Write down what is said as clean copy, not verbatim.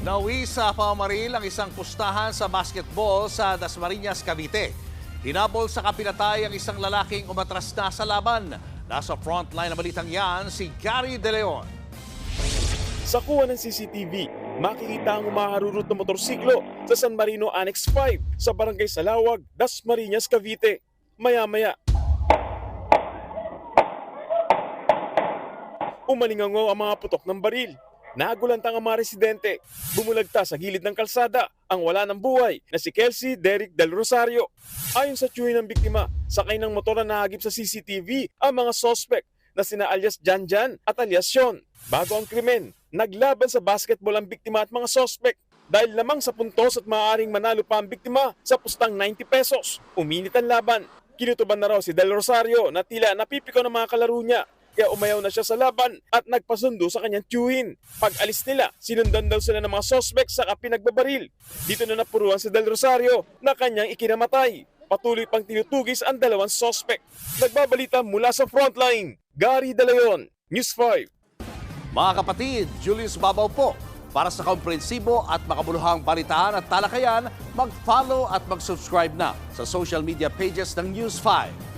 Nawi sa pamamaril ang isang pustahan sa basketball sa Dasmariñas, Cavite. Hinabol sa kapinatay ang isang lalaking umatras na sa laban. Nasa frontline na balitang yan si Gary De Leon. Sa kuha ng CCTV, makikita ang umaharurot na motorsiklo sa San Marino Annex 5 sa Barangay Salawag, Dasmariñas, Cavite. Maya-maya, umalingangaw ang mga putok ng baril. Nagulantang ang mga residente. Bumulagta sa gilid ng kalsada ang wala ng buhay na si Kelsey Derrick Del Rosario. Ayon sa tiyuhin ng biktima, sakay ng motor na nahagip sa CCTV ang mga suspect na sina alias Janjan at alias Sean. Bago ang krimen, naglaban sa basketball ang biktima at mga suspect. Dahil lamang sa puntos at maaaring manalo pa ang biktima sa pustang 90 pesos. Uminit ang laban. Kinutuban na raw si Del Rosario na tila napipiko ng mga kalaro niya. Kaya umayaw na siya sa laban at nagpasundo sa kanyang tiyuhin. Pag alis nila, sinundan daw sila ng mga suspect sa pinagbabaril. Dito na napuruan si Del Rosario na kanyang ikinamatay. Patuloy pang tinutugis ang dalawang suspect. Nagbabalita mula sa frontline, Gary De Leon, News 5. Mga kapatid, Julius Babaw po. Para sa komprehensibo at makabuluhang balitaan at talakayan, mag-follow at mag-subscribe na sa social media pages ng News 5.